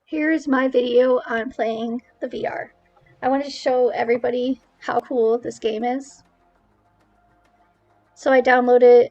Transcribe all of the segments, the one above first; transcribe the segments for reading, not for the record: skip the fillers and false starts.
Here's my video on playing the VR. I wanted to show everybody how cool this game is. So I downloaded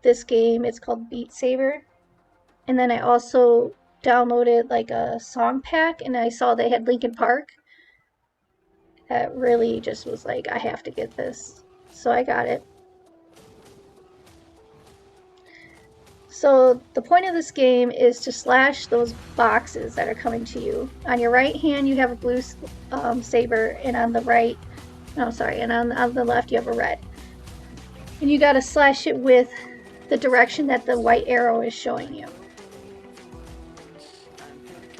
this game, it's called Beat Saber. And then I also downloaded like a song pack and I saw they had Linkin Park. That really just was like, I have to get this. So I got it. So the point of this game is to slash those boxes that are coming to you. On your right hand you have a blue saber, and on the right, no sorry, and on the left you have a red. And you gotta slash it with the direction that the white arrow is showing you.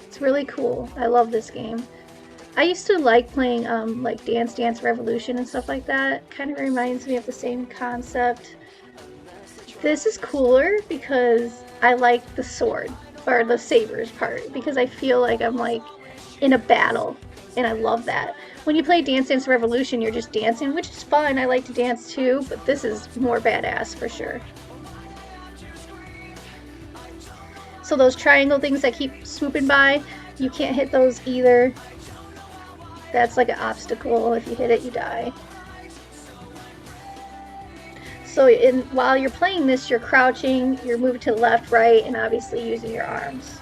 It's really cool. I love this game. I used to like playing like Dance Dance Revolution and stuff like that. Kind of reminds me of the same concept. This is cooler because I like the sword, or the sabers part, because I feel like I'm like in a battle, and I love that. When you play Dance Dance Revolution, you're just dancing, which is fun. I like to dance too, but this is more badass for sure. So those triangle things that keep swooping by, you can't hit those either. That's like an obstacle. If you hit it, you die. So while you're playing this, you're crouching, you're moving to the left, right, and obviously using your arms.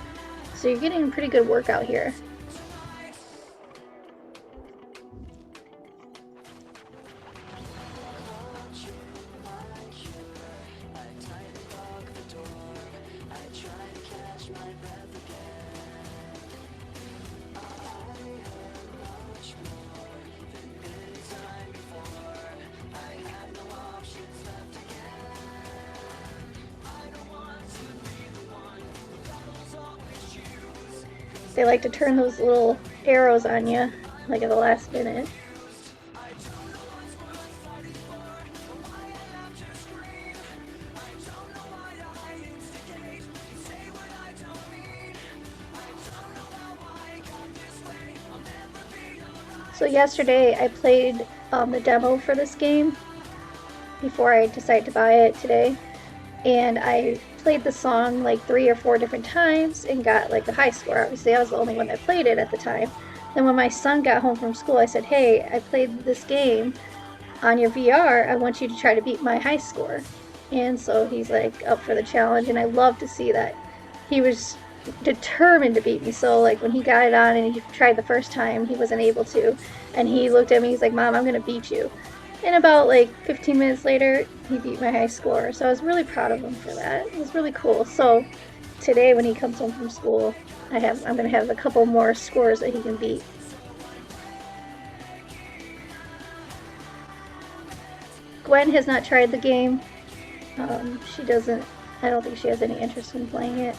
So you're getting a pretty good workout here. They like to turn those little arrows on you, like at the last minute. So yesterday I played the demo for this game before I decided to buy it today, and I played the song like 3 or 4 different times and got like a high score. Obviously I was the only one that played it at the time. Then when my son got home from school, I said, hey, I played this game on your VR, I want you to try to beat my high score. And so he's like up for the challenge, and I love to see that. He was determined to beat me. So like when he got it on and he tried the first time, he wasn't able to, and he looked at me, he's like, Mom, I'm gonna beat you. And about like 15 minutes later, he beat my high score. So I was really proud of him for that. It was really cool. So today when he comes home from school, I'm gonna have a couple more scores that he can beat. Gwen has not tried the game. She doesn't, I don't think she has any interest in playing it.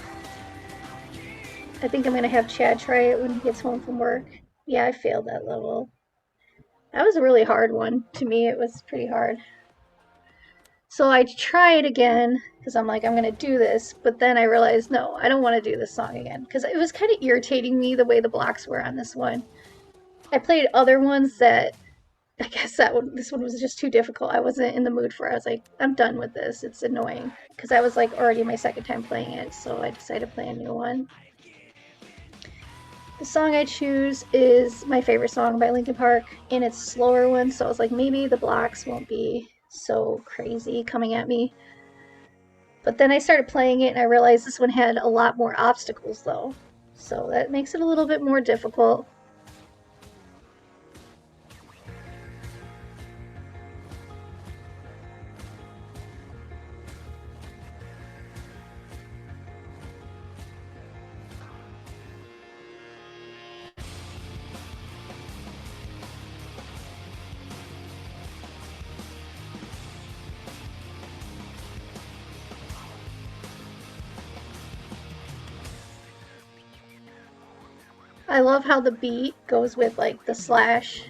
I think I'm gonna have Chad try it when he gets home from work. Yeah, I failed that level. That was a really hard one. To me, it was pretty hard. So I tried again, because I'm like, I'm gonna do this, but then I realized, no, I don't want to do this song again, because it was kind of irritating me the way the blocks were on this one. I played other ones that, I guess this one was just too difficult. I wasn't in the mood for it. I was like, I'm done with this. It's annoying. Because I was like already my second time playing it, so I decided to play a new one. The song I choose is my favorite song by Linkin Park, and it's a slower one, so I was like, maybe the blocks won't be so crazy coming at me. But then I started playing it and I realized this one had a lot more obstacles though, so that makes it a little bit more difficult. I love how the beat goes with like the slash.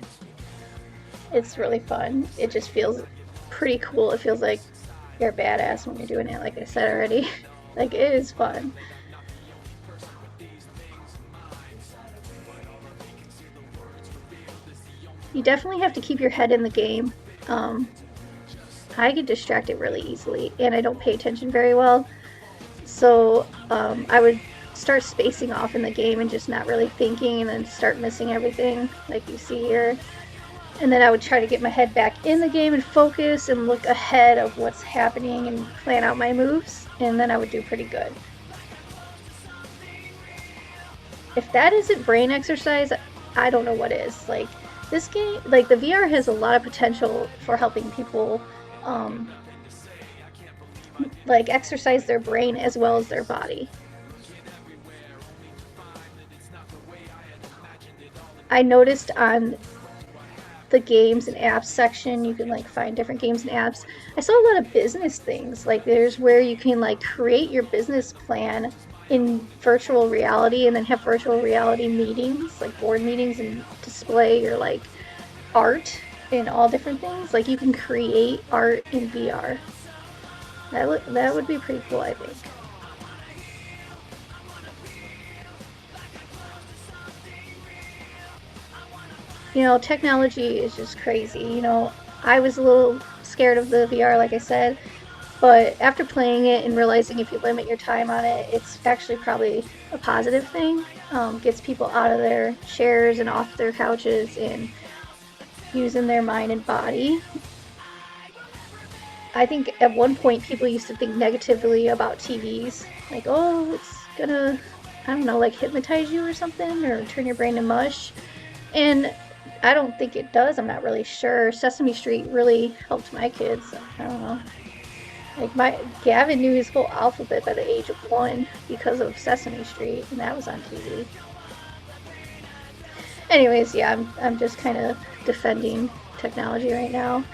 It's really fun. It just feels pretty cool. It feels like you're a badass when you're doing it, like I said already. Like, it is fun. You definitely have to keep your head in the game. I get distracted really easily, and I don't pay attention very well. So I would start spacing off in the game and just not really thinking, and then start missing everything like you see here. And then I would try to get my head back in the game and focus and look ahead of what's happening and plan out my moves, and then I would do pretty good. If that isn't brain exercise, I don't know what is. Like, this game, like, the VR has a lot of potential for helping people like exercise their brain as well as their body. I noticed on the games and apps section, you can like find different games and apps. I saw a lot of business things. Like, there's where you can like create your business plan in virtual reality and then have virtual reality meetings, like board meetings, and display your like art in all different things. Like, you can create art in VR. That would be pretty cool, I think. You know, technology is just crazy. You know, I was a little scared of the VR, like I said, but after playing it and realizing if you limit your time on it, it's actually probably a positive thing. Gets people out of their chairs and off their couches and using their mind and body. I think at one point people used to think negatively about TVs, like, oh, it's gonna, I don't know, like hypnotize you or something, or turn your brain to mush. And I don't think it does. I'm not really sure. Sesame Street really helped my kids. I don't know. Like, my Gavin knew his whole alphabet by the age of 1 because of Sesame Street, and that was on TV. Anyways, yeah, I'm just kind of defending technology right now.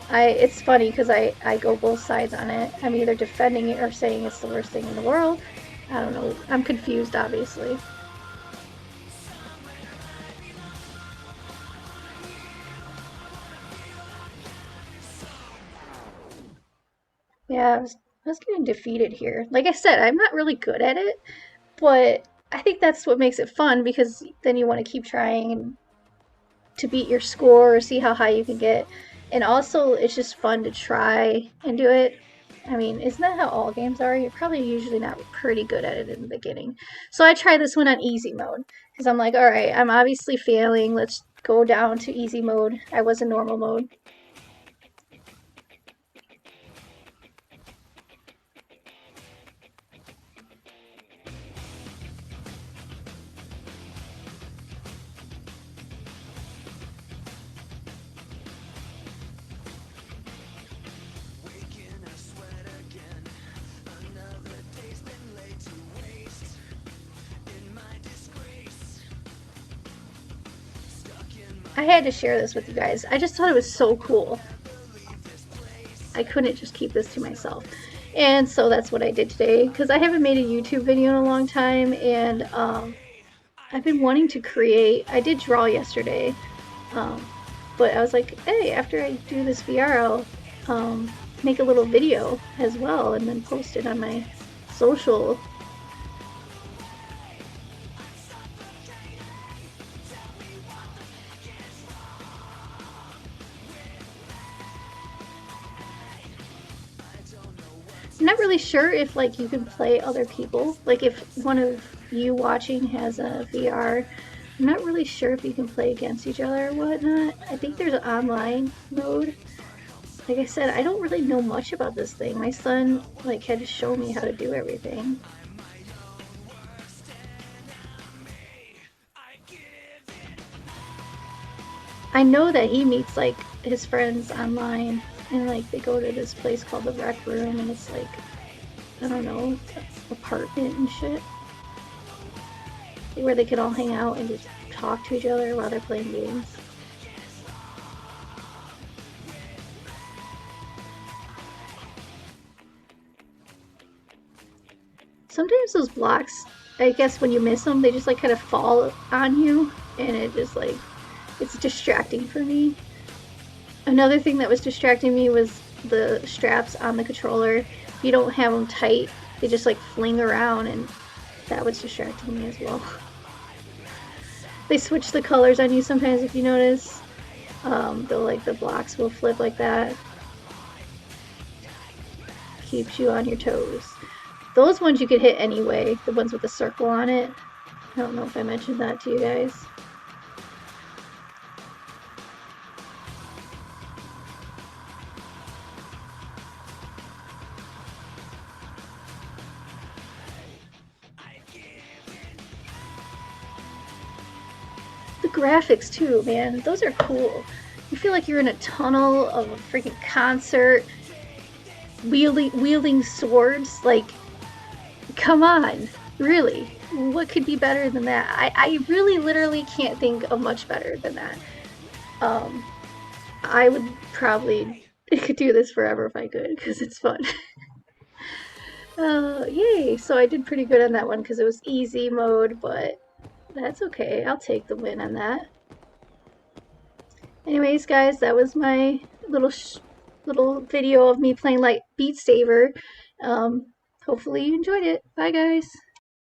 It's funny because I go both sides on it. I'm either defending it or saying it's the worst thing in the world. I don't know. I'm confused, obviously. Yeah, I was getting defeated here. Like I said, I'm not really good at it, but I think that's what makes it fun, because then you want to keep trying and to beat your score or see how high you can get. And also, it's just fun to try and do it. I mean, isn't that how all games are? You're probably usually not pretty good at it in the beginning. So I tried this one on easy mode because I'm like, all right, I'm obviously failing. Let's go down to easy mode. I was in normal mode. I had to share this with you guys. I just thought it was so cool. I couldn't just keep this to myself. And so that's what I did today, because I haven't made a YouTube video in a long time, and I've been wanting to create. I did draw yesterday, um, but I was like, hey, after I do this VR, I'll make a little video as well and then post it on my social. I'm not really sure if like you can play other people. Like, if one of you watching has a VR, I'm not really sure if you can play against each other or whatnot. I think there's an online mode. Like I said, I don't really know much about this thing. My son like had to show me how to do everything. I know that he meets like his friends online, and like they go to this place called the Rec Room, and it's like, I don't know, apartment and shit, where they could all hang out and just talk to each other while they're playing games. Sometimes those blocks, I guess when you miss them, they just like kind of fall on you, and it just like, it's distracting for me. Another thing that was distracting me was the straps on the controller. If you don't have them tight, they just like fling around, and that was distracting me as well. They switch the colors on you sometimes, if you notice. The blocks will flip like that. Keeps you on your toes. Those ones you could hit anyway, the ones with the circle on it. I don't know if I mentioned that to you guys. The graphics too, man, those are cool. You feel like you're in a tunnel of a freaking concert, wielding swords. Like, come on, really? What could be better than that? I really literally can't think of much better than that. Um, I would probably do this forever if I could because it's fun. Yay! So I did pretty good on that one because it was easy mode, but that's okay. I'll take the win on that. Anyways, guys, that was my little video of me playing like Beat Saber. Hopefully you enjoyed it. Bye, guys.